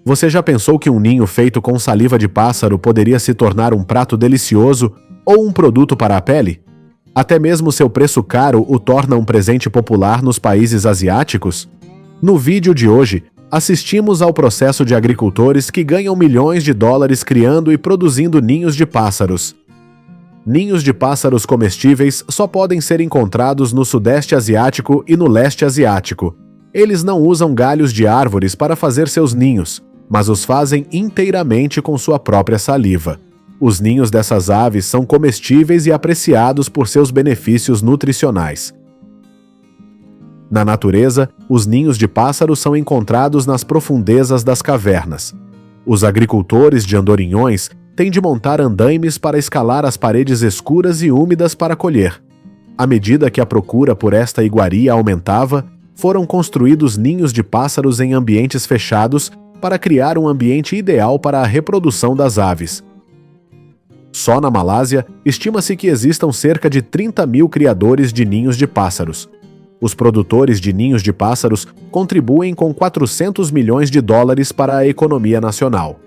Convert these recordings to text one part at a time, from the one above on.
Você já pensou que um ninho feito com saliva de pássaro poderia se tornar um prato delicioso ou um produto para a pele? Até mesmo seu preço caro o torna um presente popular nos países asiáticos? No vídeo de hoje, assistimos ao processo de agricultores que ganham milhões de dólares criando e produzindo ninhos de pássaros. Ninhos de pássaros comestíveis só podem ser encontrados no Sudeste Asiático e no Leste Asiático. Eles não usam galhos de árvores para fazer seus ninhos, mas os fazem inteiramente com sua própria saliva. Os ninhos dessas aves são comestíveis e apreciados por seus benefícios nutricionais. Na natureza, os ninhos de pássaros são encontrados nas profundezas das cavernas. Os agricultores de andorinhões têm de montar andaimes para escalar as paredes escuras e úmidas para colher. À medida que a procura por esta iguaria aumentava, foram construídos ninhos de pássaros em ambientes fechados para criar um ambiente ideal para a reprodução das aves. Só na Malásia, estima-se que existam cerca de 30 mil criadores de ninhos de pássaros. Os produtores de ninhos de pássaros contribuem com 400 milhões de dólares para a economia nacional.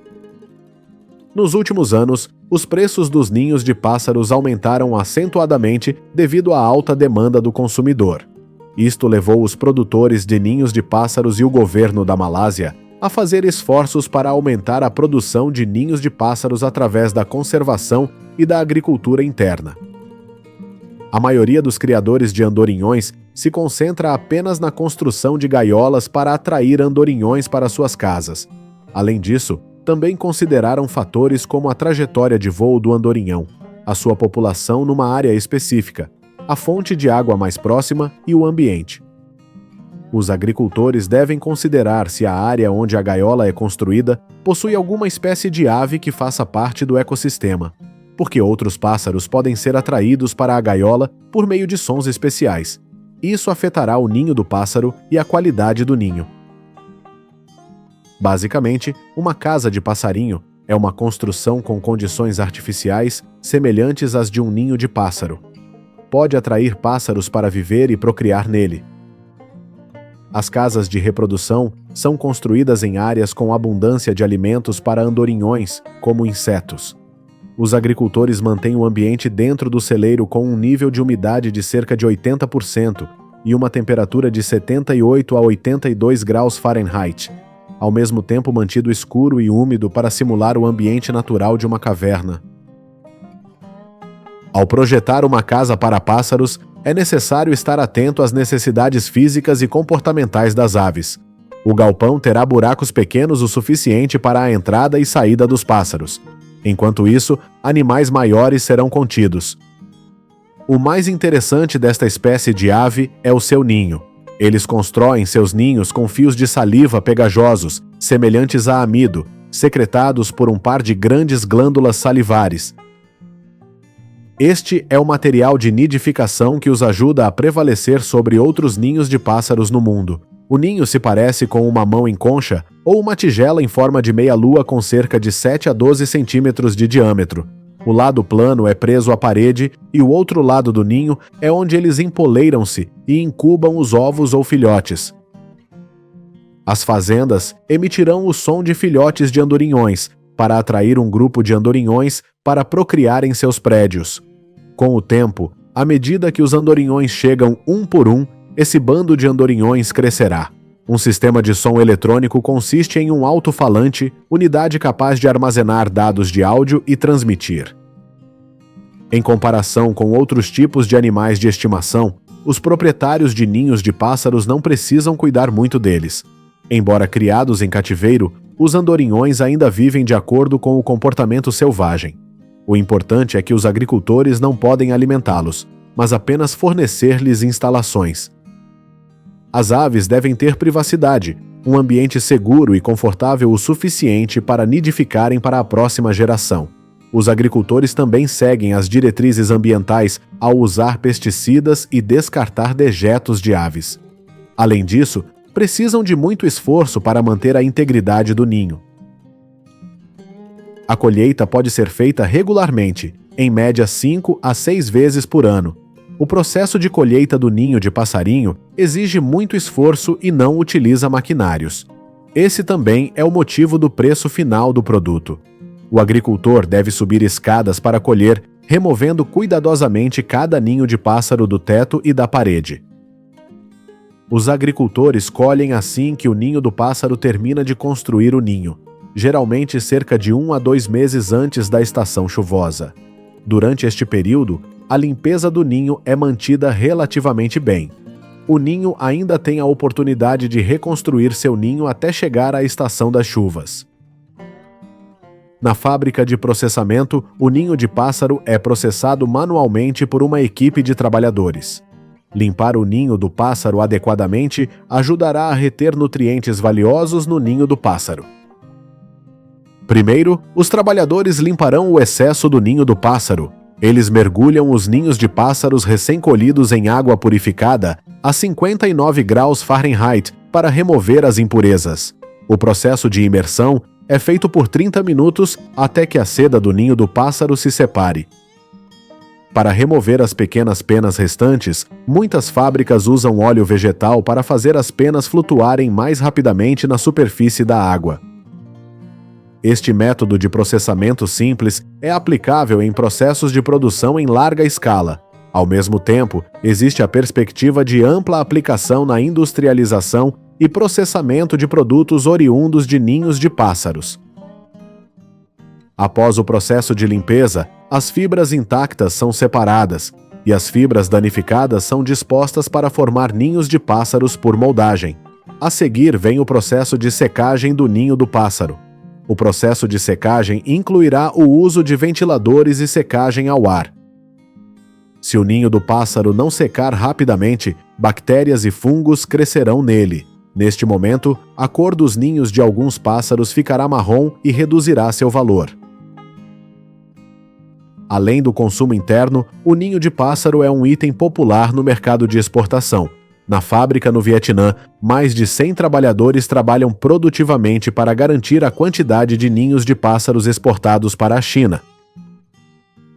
Nos últimos anos, os preços dos ninhos de pássaros aumentaram acentuadamente devido à alta demanda do consumidor. Isto levou os produtores de ninhos de pássaros e o governo da Malásia a fazer esforços para aumentar a produção de ninhos de pássaros através da conservação e da agricultura interna. A maioria dos criadores de andorinhões se concentra apenas na construção de gaiolas para atrair andorinhões para suas casas. Além disso, também consideraram fatores como a trajetória de voo do andorinhão, a sua população numa área específica, a fonte de água mais próxima e o ambiente. Os agricultores devem considerar se a área onde a gaiola é construída possui alguma espécie de ave que faça parte do ecossistema, porque outros pássaros podem ser atraídos para a gaiola por meio de sons especiais. Isso afetará o ninho do pássaro e a qualidade do ninho. Basicamente, uma casa de passarinho é uma construção com condições artificiais semelhantes às de um ninho de pássaro. Pode atrair pássaros para viver e procriar nele. As casas de reprodução são construídas em áreas com abundância de alimentos para andorinhões, como insetos. Os agricultores mantêm o ambiente dentro do celeiro com um nível de umidade de cerca de 80% e uma temperatura de 78 a 82 graus Fahrenheit, ao mesmo tempo mantido escuro e úmido para simular o ambiente natural de uma caverna. Ao projetar uma casa para pássaros, é necessário estar atento às necessidades físicas e comportamentais das aves. O galpão terá buracos pequenos o suficiente para a entrada e saída dos pássaros. Enquanto isso, animais maiores serão contidos. O mais interessante desta espécie de ave é o seu ninho. Eles constroem seus ninhos com fios de saliva pegajosos, semelhantes a amido, secretados por um par de grandes glândulas salivares. Este é o material de nidificação que os ajuda a prevalecer sobre outros ninhos de pássaros no mundo. O ninho se parece com uma mão em concha ou uma tigela em forma de meia-lua com cerca de 7 a 12 centímetros de diâmetro. O lado plano é preso à parede e o outro lado do ninho é onde eles empoleiram-se e incubam os ovos ou filhotes. As fazendas emitirão o som de filhotes de andorinhões para atrair um grupo de andorinhões para procriar em seus prédios. Com o tempo, à medida que os andorinhões chegam um por um, esse bando de andorinhões crescerá. Um sistema de som eletrônico consiste em um alto-falante, unidade capaz de armazenar dados de áudio e transmitir. Em comparação com outros tipos de animais de estimação, os proprietários de ninhos de pássaros não precisam cuidar muito deles. Embora criados em cativeiro, os andorinhões ainda vivem de acordo com o comportamento selvagem. O importante é que os agricultores não podem alimentá-los, mas apenas fornecer-lhes instalações. As aves devem ter privacidade, um ambiente seguro e confortável o suficiente para nidificarem para a próxima geração. Os agricultores também seguem as diretrizes ambientais ao usar pesticidas e descartar dejetos de aves. Além disso, precisam de muito esforço para manter a integridade do ninho. A colheita pode ser feita regularmente, em média 5 a 6 vezes por ano. O processo de colheita do ninho de passarinho exige muito esforço e não utiliza maquinários. Esse também é o motivo do preço final do produto. O agricultor deve subir escadas para colher, removendo cuidadosamente cada ninho de pássaro do teto e da parede. Os agricultores colhem assim que o ninho do pássaro termina de construir o ninho, geralmente cerca de 1 a 2 meses antes da estação chuvosa. Durante este período, a limpeza do ninho é mantida relativamente bem. O ninho ainda tem a oportunidade de reconstruir seu ninho até chegar à estação das chuvas. Na fábrica de processamento, o ninho de pássaro é processado manualmente por uma equipe de trabalhadores. Limpar o ninho do pássaro adequadamente ajudará a reter nutrientes valiosos no ninho do pássaro. Primeiro, os trabalhadores limparão o excesso do ninho do pássaro. Eles mergulham os ninhos de pássaros recém-colhidos em água purificada a 59 graus Fahrenheit para remover as impurezas. O processo de imersão é feito por 30 minutos até que a seda do ninho do pássaro se separe. Para remover as pequenas penas restantes, muitas fábricas usam óleo vegetal para fazer as penas flutuarem mais rapidamente na superfície da água. Este método de processamento simples é aplicável em processos de produção em larga escala. Ao mesmo tempo, existe a perspectiva de ampla aplicação na industrialização e processamento de produtos oriundos de ninhos de pássaros. Após o processo de limpeza, as fibras intactas são separadas e as fibras danificadas são dispostas para formar ninhos de pássaros por moldagem. A seguir vem o processo de secagem do ninho do pássaro. O processo de secagem incluirá o uso de ventiladores e secagem ao ar. Se o ninho do pássaro não secar rapidamente, bactérias e fungos crescerão nele. Neste momento, a cor dos ninhos de alguns pássaros ficará marrom e reduzirá seu valor. Além do consumo interno, o ninho de pássaro é um item popular no mercado de exportação. Na fábrica no Vietnã, mais de 100 trabalhadores trabalham produtivamente para garantir a quantidade de ninhos de pássaros exportados para a China.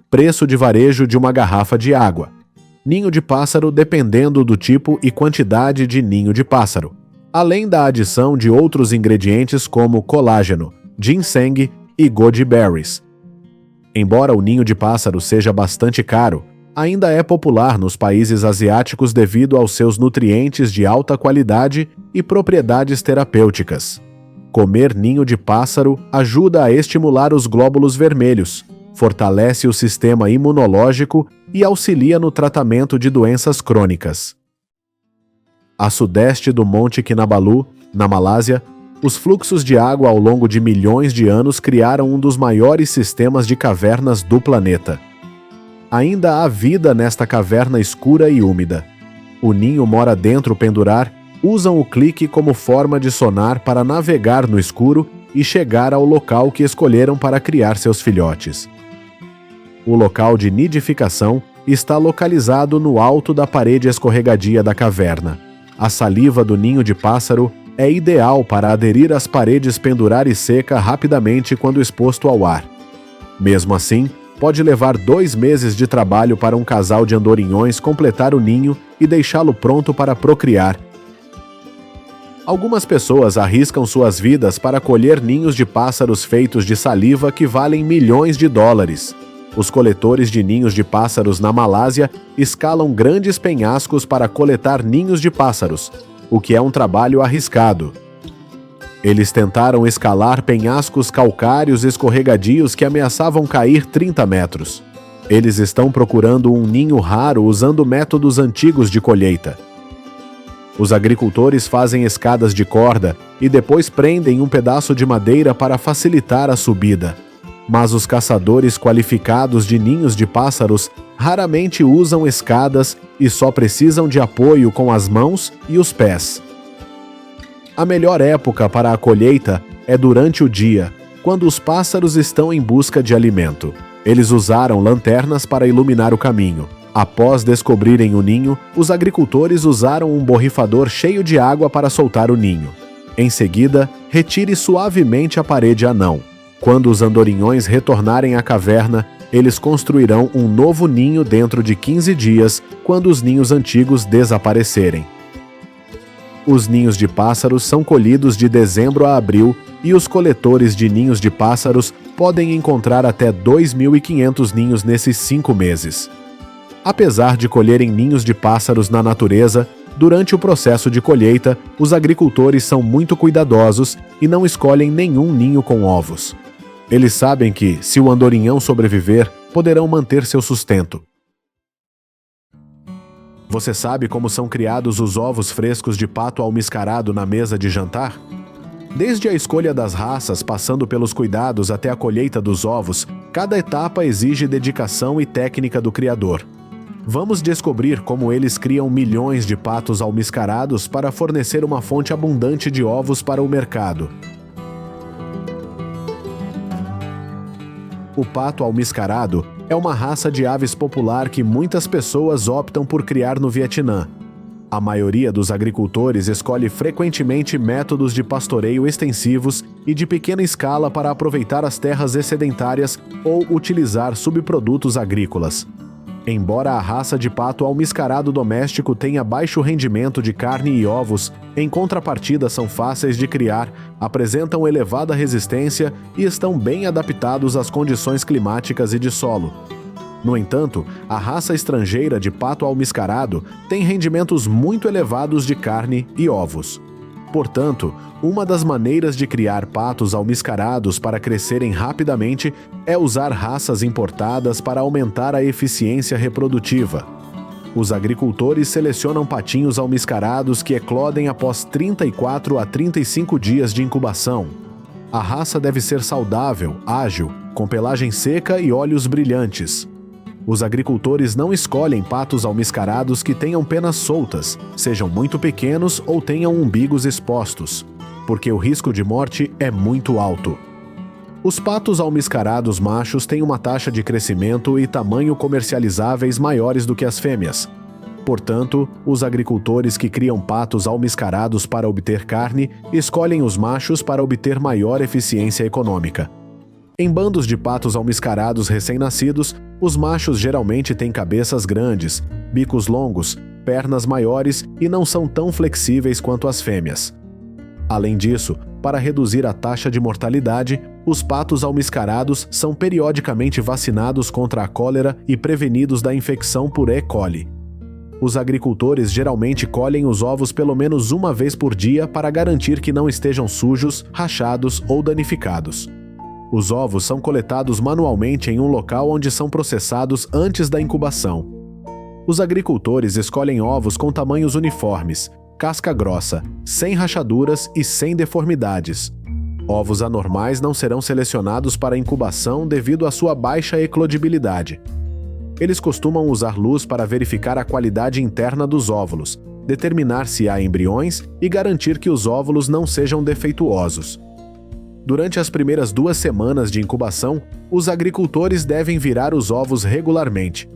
Preço de varejo de uma garrafa de água. Ninho de pássaro dependendo do tipo e quantidade de ninho de pássaro, além da adição de outros ingredientes como colágeno, ginseng e goji berries. Embora o ninho de pássaro seja bastante caro, ainda é popular nos países asiáticos devido aos seus nutrientes de alta qualidade e propriedades terapêuticas. Comer ninho de pássaro ajuda a estimular os glóbulos vermelhos, fortalece o sistema imunológico e auxilia no tratamento de doenças crônicas. A sudeste do Monte Kinabalu, na Malásia, os fluxos de água ao longo de milhões de anos criaram um dos maiores sistemas de cavernas do planeta. Ainda há vida nesta caverna escura e úmida. O ninho mora dentro pendurar, usam o clique como forma de sonar para navegar no escuro e chegar ao local que escolheram para criar seus filhotes. O local de nidificação está localizado no alto da parede escorregadia da caverna. A saliva do ninho de pássaro é ideal para aderir às paredes pendurar e seca rapidamente quando exposto ao ar. Mesmo assim, pode levar 2 meses de trabalho para um casal de andorinhões completar o ninho e deixá-lo pronto para procriar. Algumas pessoas arriscam suas vidas para colher ninhos de pássaros feitos de saliva que valem milhões de dólares. Os coletores de ninhos de pássaros na Malásia escalam grandes penhascos para coletar ninhos de pássaros, o que é um trabalho arriscado. Eles tentaram escalar penhascos calcários escorregadios que ameaçavam cair 30 metros. Eles estão procurando um ninho raro usando métodos antigos de colheita. Os agricultores fazem escadas de corda e depois prendem um pedaço de madeira para facilitar a subida. Mas os caçadores qualificados de ninhos de pássaros raramente usam escadas e só precisam de apoio com as mãos e os pés. A melhor época para a colheita é durante o dia, quando os pássaros estão em busca de alimento. Eles usaram lanternas para iluminar o caminho. Após descobrirem o ninho, os agricultores usaram um borrifador cheio de água para soltar o ninho. Em seguida, retire suavemente a parede anão. Quando os andorinhões retornarem à caverna, eles construirão um novo ninho dentro de 15 dias, quando os ninhos antigos desaparecerem. Os ninhos de pássaros são colhidos de dezembro a abril e os coletores de ninhos de pássaros podem encontrar até 2.500 ninhos nesses 5 meses. Apesar de colherem ninhos de pássaros na natureza, durante o processo de colheita, os agricultores são muito cuidadosos e não escolhem nenhum ninho com ovos. Eles sabem que, se o andorinhão sobreviver, poderão manter seu sustento. Você sabe como são criados os ovos frescos de pato almiscarado na mesa de jantar? Desde a escolha das raças, passando pelos cuidados até a colheita dos ovos, cada etapa exige dedicação e técnica do criador. Vamos descobrir como eles criam milhões de patos almiscarados para fornecer uma fonte abundante de ovos para o mercado. O pato almiscarado é uma raça de aves popular que muitas pessoas optam por criar no Vietnã. A maioria dos agricultores escolhe frequentemente métodos de pastoreio extensivos e de pequena escala para aproveitar as terras excedentárias ou utilizar subprodutos agrícolas. Embora a raça de pato almiscarado doméstico tenha baixo rendimento de carne e ovos, em contrapartida são fáceis de criar, apresentam elevada resistência e estão bem adaptados às condições climáticas e de solo. No entanto, a raça estrangeira de pato almiscarado tem rendimentos muito elevados de carne e ovos. Portanto, uma das maneiras de criar patos almiscarados para crescerem rapidamente é usar raças importadas para aumentar a eficiência reprodutiva. Os agricultores selecionam patinhos almiscarados que eclodem após 34 a 35 dias de incubação. A raça deve ser saudável, ágil, com pelagem seca e olhos brilhantes. Os agricultores não escolhem patos almiscarados que tenham penas soltas, sejam muito pequenos ou tenham umbigos expostos, porque o risco de morte é muito alto. Os patos almiscarados machos têm uma taxa de crescimento e tamanho comercializáveis maiores do que as fêmeas. Portanto, os agricultores que criam patos almiscarados para obter carne escolhem os machos para obter maior eficiência econômica. Em bandos de patos almiscarados recém-nascidos, os machos geralmente têm cabeças grandes, bicos longos, pernas maiores e não são tão flexíveis quanto as fêmeas. Além disso, para reduzir a taxa de mortalidade, os patos almiscarados são periodicamente vacinados contra a cólera e prevenidos da infecção por E. coli. Os agricultores geralmente colhem os ovos pelo menos uma vez por dia para garantir que não estejam sujos, rachados ou danificados. Os ovos são coletados manualmente em um local onde são processados antes da incubação. Os agricultores escolhem ovos com tamanhos uniformes, casca grossa, sem rachaduras e sem deformidades. Ovos anormais não serão selecionados para incubação devido à sua baixa eclodibilidade. Eles costumam usar luz para verificar a qualidade interna dos óvulos, determinar se há embriões e garantir que os óvulos não sejam defeituosos. Durante as primeiras 2 semanas de incubação, os agricultores devem virar os ovos regularmente,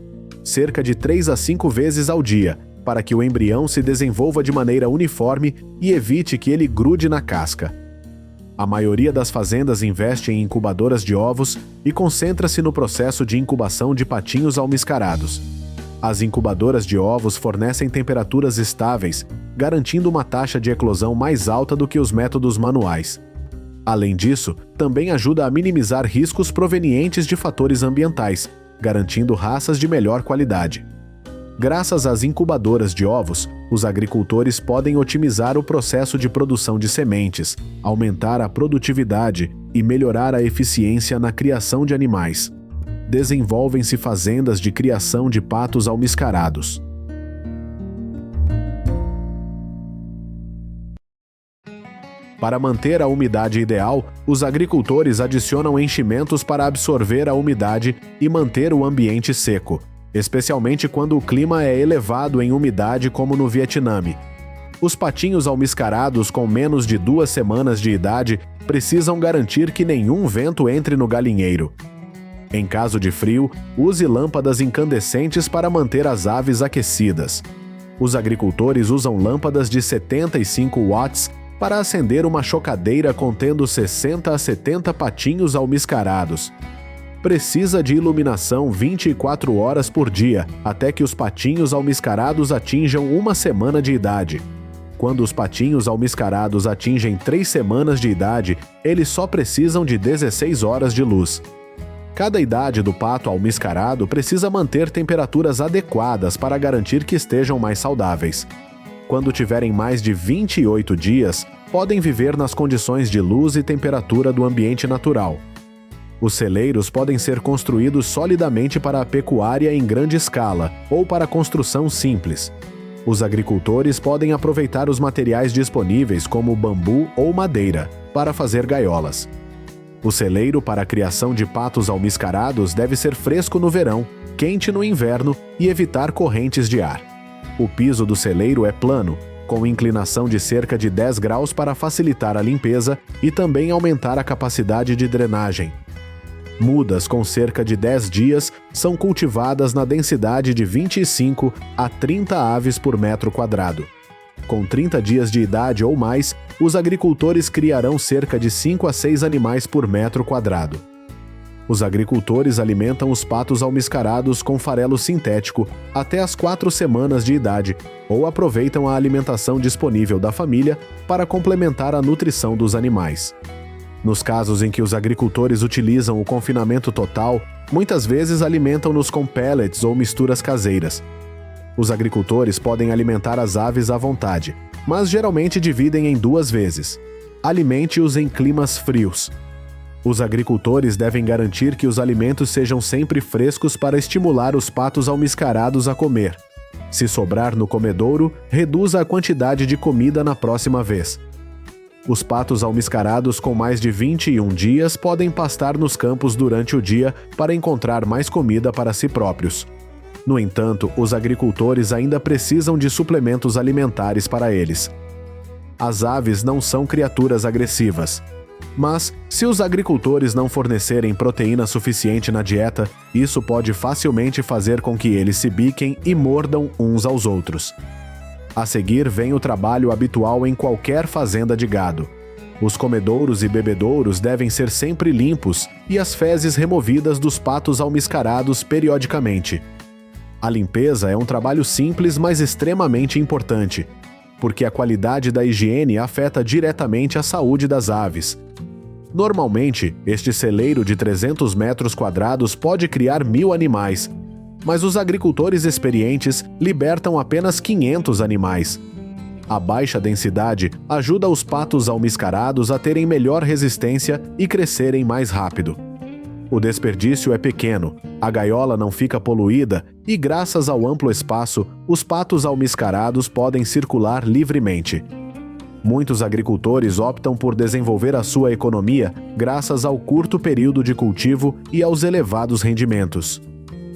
cerca de 3 a 5 vezes ao dia, para que o embrião se desenvolva de maneira uniforme e evite que ele grude na casca. A maioria das fazendas investe em incubadoras de ovos e concentra-se no processo de incubação de patinhos almiscarados. As incubadoras de ovos fornecem temperaturas estáveis, garantindo uma taxa de eclosão mais alta do que os métodos manuais. Além disso, também ajuda a minimizar riscos provenientes de fatores ambientais, garantindo raças de melhor qualidade. Graças às incubadoras de ovos, os agricultores podem otimizar o processo de produção de sementes, aumentar a produtividade e melhorar a eficiência na criação de animais. Desenvolvem-se fazendas de criação de patos almiscarados. Para manter a umidade ideal, os agricultores adicionam enchimentos para absorver a umidade e manter o ambiente seco, especialmente quando o clima é elevado em umidade como no Vietnã. Os patinhos almiscarados com menos de 2 semanas de idade precisam garantir que nenhum vento entre no galinheiro. Em caso de frio, use lâmpadas incandescentes para manter as aves aquecidas. Os agricultores usam lâmpadas de 75 watts para acender uma chocadeira contendo 60 a 70 patinhos almiscarados. Precisa de iluminação 24 horas por dia, até que os patinhos almiscarados atinjam 1 semana de idade. Quando os patinhos almiscarados atingem 3 semanas de idade, eles só precisam de 16 horas de luz. Cada idade do pato almiscarado precisa manter temperaturas adequadas para garantir que estejam mais saudáveis. Quando tiverem mais de 28 dias, podem viver nas condições de luz e temperatura do ambiente natural. Os celeiros podem ser construídos solidamente para a pecuária em grande escala ou para construção simples. Os agricultores podem aproveitar os materiais disponíveis como bambu ou madeira para fazer gaiolas. O celeiro para a criação de patos almiscarados deve ser fresco no verão, quente no inverno e evitar correntes de ar. O piso do celeiro é plano, com inclinação de cerca de 10 graus para facilitar a limpeza e também aumentar a capacidade de drenagem. Mudas com cerca de 10 dias são cultivadas na densidade de 25 a 30 aves por metro quadrado. Com 30 dias de idade ou mais, os agricultores criarão cerca de 5 a 6 animais por metro quadrado. Os agricultores alimentam os patos almiscarados com farelo sintético até as 4 semanas de idade ou aproveitam a alimentação disponível da família para complementar a nutrição dos animais. Nos casos em que os agricultores utilizam o confinamento total, muitas vezes alimentam-nos com pellets ou misturas caseiras. Os agricultores podem alimentar as aves à vontade, mas geralmente dividem em 2 vezes. Alimente-os em climas frios. Os agricultores devem garantir que os alimentos sejam sempre frescos para estimular os patos almiscarados a comer. Se sobrar no comedouro, reduza a quantidade de comida na próxima vez. Os patos almiscarados com mais de 21 dias podem pastar nos campos durante o dia para encontrar mais comida para si próprios. No entanto, os agricultores ainda precisam de suplementos alimentares para eles. As aves não são criaturas agressivas. Mas, se os agricultores não fornecerem proteína suficiente na dieta, isso pode facilmente fazer com que eles se biquem e mordam uns aos outros. A seguir vem o trabalho habitual em qualquer fazenda de gado. Os comedouros e bebedouros devem ser sempre limpos e as fezes removidas dos patos almiscarados periodicamente. A limpeza é um trabalho simples, mas extremamente importante, porque a qualidade da higiene afeta diretamente a saúde das aves. Normalmente, este celeiro de 300 metros quadrados pode criar 1.000 animais, mas os agricultores experientes libertam apenas 500 animais. A baixa densidade ajuda os patos almiscarados a terem melhor resistência e crescerem mais rápido. O desperdício é pequeno, a gaiola não fica poluída e, graças ao amplo espaço, os patos almiscarados podem circular livremente. Muitos agricultores optam por desenvolver a sua economia graças ao curto período de cultivo e aos elevados rendimentos.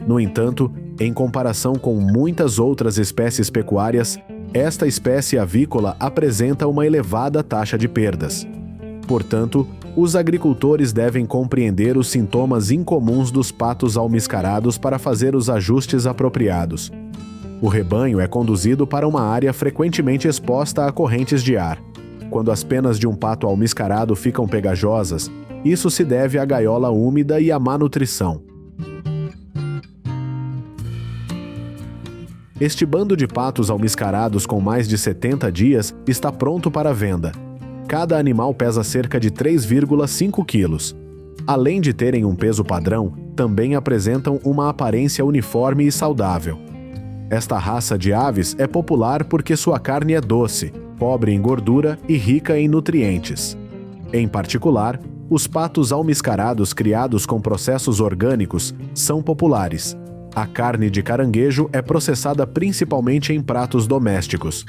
No entanto, em comparação com muitas outras espécies pecuárias, esta espécie avícola apresenta uma elevada taxa de perdas. Portanto, os agricultores devem compreender os sintomas incomuns dos patos almiscarados para fazer os ajustes apropriados. O rebanho é conduzido para uma área frequentemente exposta a correntes de ar. Quando as penas de um pato almiscarado ficam pegajosas, isso se deve à gaiola úmida e à má nutrição. Este bando de patos almiscarados com mais de 70 dias está pronto para venda. Cada animal pesa cerca de 3,5 quilos. Além de terem um peso padrão, também apresentam uma aparência uniforme e saudável. Esta raça de aves é popular porque sua carne é doce, pobre em gordura e rica em nutrientes. Em particular, os patos almiscarados criados com processos orgânicos são populares. A carne de caranguejo é processada principalmente em pratos domésticos.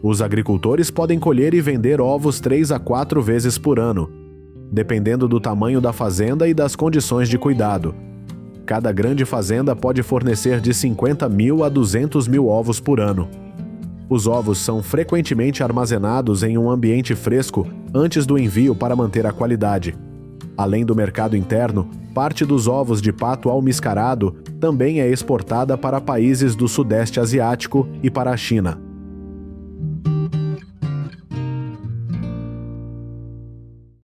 Os agricultores podem colher e vender ovos 3 a 4 vezes por ano, dependendo do tamanho da fazenda e das condições de cuidado. Cada grande fazenda pode fornecer de 50.000 a 200.000 ovos por ano. Os ovos são frequentemente armazenados em um ambiente fresco antes do envio para manter a qualidade. Além do mercado interno, parte dos ovos de pato almiscarado também é exportada para países do Sudeste Asiático e para a China.